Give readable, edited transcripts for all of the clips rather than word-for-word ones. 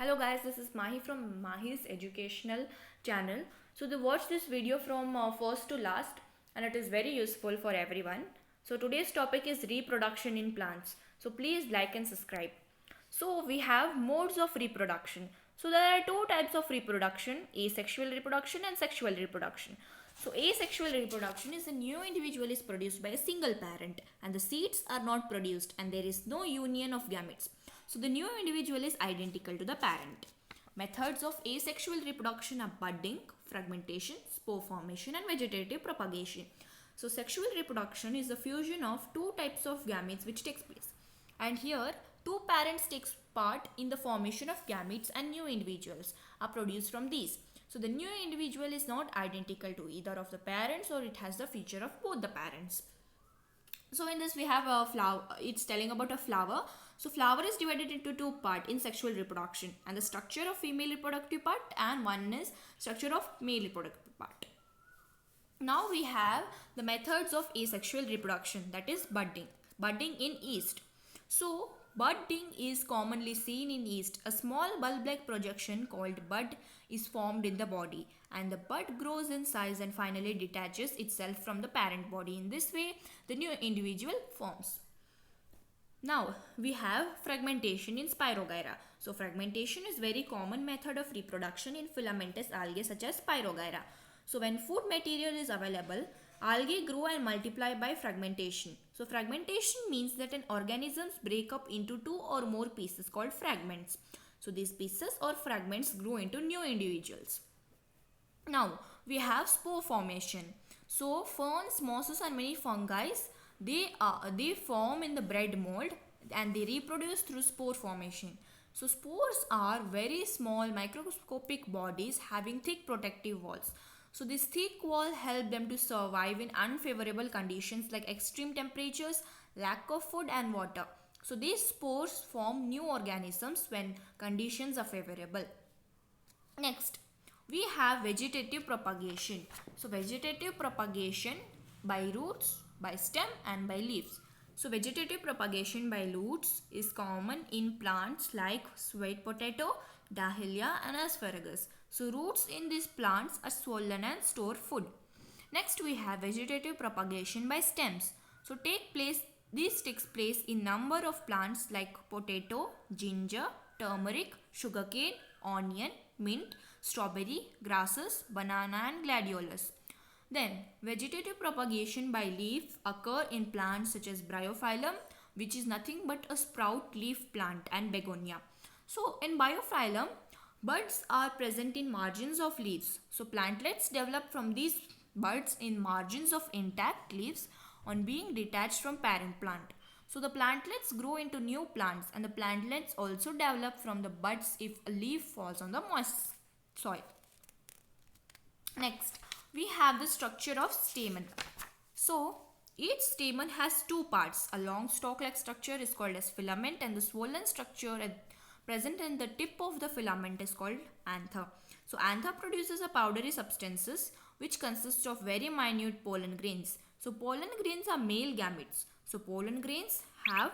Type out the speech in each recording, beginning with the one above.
Hello guys, this is Mahi from Mahi's educational channel. So they watch this video from first to last and it is very useful for everyone. So today's topic is reproduction in plants. So please like and subscribe. So we have modes of reproduction. So there are two types of reproduction, asexual reproduction and sexual reproduction. So asexual reproduction is a new individual is produced by a single parent and the seeds are not produced and there is no union of gametes. So the new individual is identical to the parent. Methods of asexual reproduction are budding, fragmentation, spore formation and vegetative propagation. So sexual reproduction is the fusion of two types of gametes which takes place. And here two parents takes part in the formation of gametes and new individuals are produced from these. So the new individual is not identical to either of the parents or it has the feature of both the parents. So in this we have a flower, it's telling about a flower. So flower is divided into two parts in sexual reproduction and the structure of female reproductive part and one is structure of male reproductive part. Now we have the methods of asexual reproduction, that is budding. Budding in yeast. So budding is commonly seen in yeast. A small bulb-like projection called bud is formed in the body and the bud grows in size and finally detaches itself from the parent body. In this way, the new individual forms. Now we have fragmentation in Spirogyra. So fragmentation is very common method of reproduction in filamentous algae such as Spirogyra. So when food material is available, algae grow and multiply by fragmentation. So fragmentation means that an organisms break up into two or more pieces called fragments. So these pieces or fragments grow into new individuals. Now we have spore formation. So ferns, mosses and many fungi they form in the bread mold and they reproduce through spore formation. So spores are very small microscopic bodies having thick protective walls. So this thick wall help them to survive in unfavorable conditions like extreme temperatures, lack of food and water. So these spores form new organisms when conditions are favorable. Next, we have vegetative propagation. So vegetative propagation by roots, by stem and by leaves. So vegetative propagation by roots is common in plants like sweet potato, dahlia and asparagus. So roots in these plants are swollen and store food. Next we have vegetative propagation by stems. So this takes place in number of plants like potato, ginger, turmeric, sugarcane, onion, mint, strawberry, grasses, banana and gladiolus. Then vegetative propagation by leaf occur in plants such as Bryophyllum, which is nothing but a sprout leaf plant, and begonia. So in Bryophyllum, buds are present in margins of leaves. So plantlets develop from these buds in margins of intact leaves on being detached from parent plant. So the plantlets grow into new plants and the plantlets also develop from the buds if a leaf falls on the moist soil. Next, we have the structure of stamen. So each stamen has two parts. A long stalk-like structure is called as filament and the swollen structure present in the tip of the filament is called anther. So anther produces a powdery substances which consists of very minute pollen grains. So pollen grains are male gametes. So pollen grains have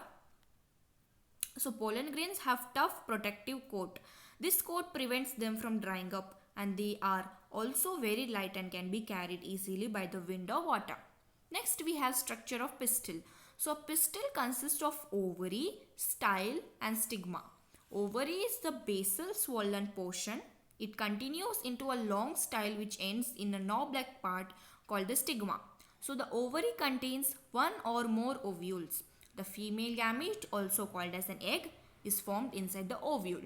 tough protective coat. This coat prevents them from drying up and they are also very light and can be carried easily by the wind or water. Next we have structure of pistil. So a pistil consists of ovary, style and stigma. Ovary is the basal swollen portion. It continues into a long style which ends in a knob-like part called the stigma. So the ovary contains one or more ovules. The female gamete, also called as an egg, is formed inside the ovule.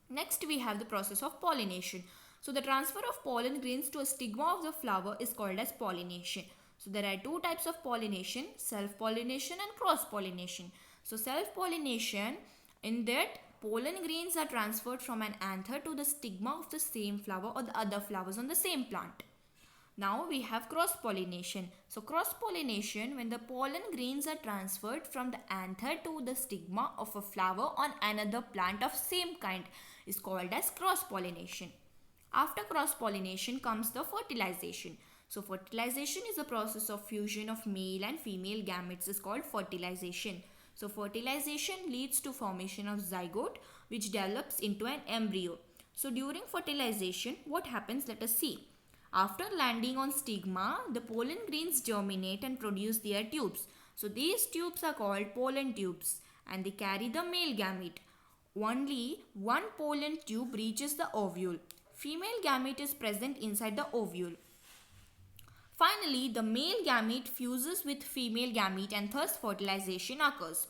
Next we have the process of pollination. So the transfer of pollen grains to a stigma of the flower is called as pollination. So there are two types of pollination, self-pollination and cross-pollination. So self-pollination, in that pollen grains are transferred from an anther to the stigma of the same flower or the other flowers on the same plant. Now we have cross-pollination. So cross-pollination, when the pollen grains are transferred from the anther to the stigma of a flower on another plant of same kind is called as cross-pollination. After cross-pollination comes the fertilization. So fertilization is a process of fusion of male and female gametes is called fertilization. So fertilization leads to formation of zygote which develops into an embryo. So during fertilization, what happens? Let us see. After landing on stigma, the pollen grains germinate and produce their tubes. So these tubes are called pollen tubes and they carry the male gamete. Only one pollen tube reaches the ovule. Female gamete is present inside the ovule. Finally, the male gamete fuses with female gamete and thus fertilization occurs.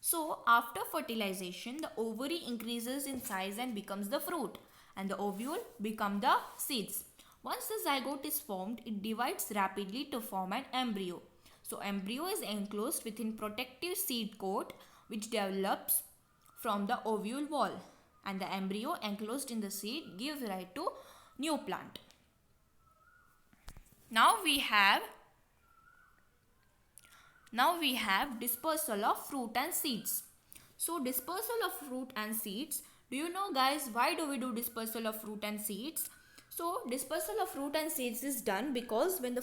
So, after fertilization, the ovary increases in size and becomes the fruit and the ovule become the seeds. Once the zygote is formed, it divides rapidly to form an embryo. So, embryo is enclosed within protective seed coat which develops from the ovule wall and the embryo enclosed in the seed gives rise to new plant. Now we have dispersal of fruit and seeds. So dispersal of fruit and seeds. Do you know guys why do we do dispersal of fruit and seeds? So dispersal of fruit and seeds is done because when the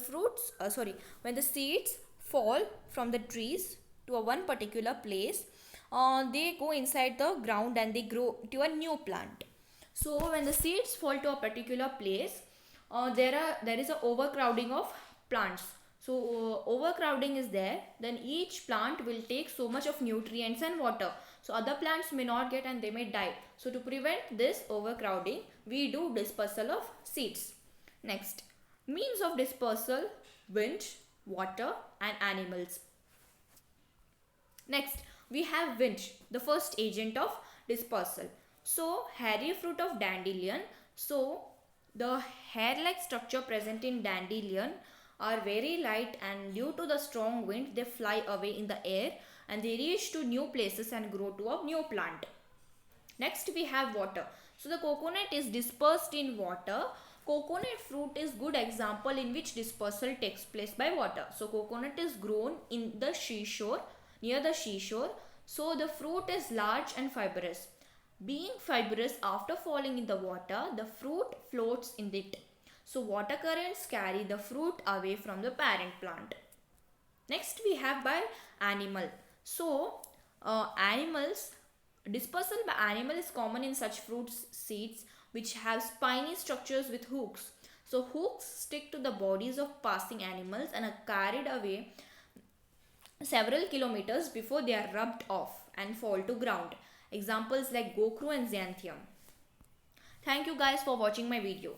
seeds fall from the trees to a one particular place, they go inside the ground and they grow to a new plant. So when the seeds fall to a particular place, there is a overcrowding of plants. So overcrowding is there, then each plant will take so much of nutrients and water. So other plants may not get and they may die. So to prevent this overcrowding, we do dispersal of seeds. Next, means of dispersal: wind, water and animals. Next, we have wind, the first agent of dispersal. So hairy fruit of dandelion. So the hair-like structure present in dandelion are very light and due to the strong wind they fly away in the air and they reach to new places and grow to a new plant. Next we have water. So the coconut is dispersed in water. Coconut fruit is good example in which dispersal takes place by water. So coconut is grown in the seashore, near the seashore. So the fruit is large and fibrous. Being fibrous, after falling in the water, the fruit floats in it. So water currents carry the fruit away from the parent plant. Next we have by animal. So dispersal by animal is common in such fruit seeds which have spiny structures with hooks. So hooks stick to the bodies of passing animals and are carried away several kilometers before they are rubbed off and fall to ground. Examples like gokru and xanthium. Thank you guys for watching my video.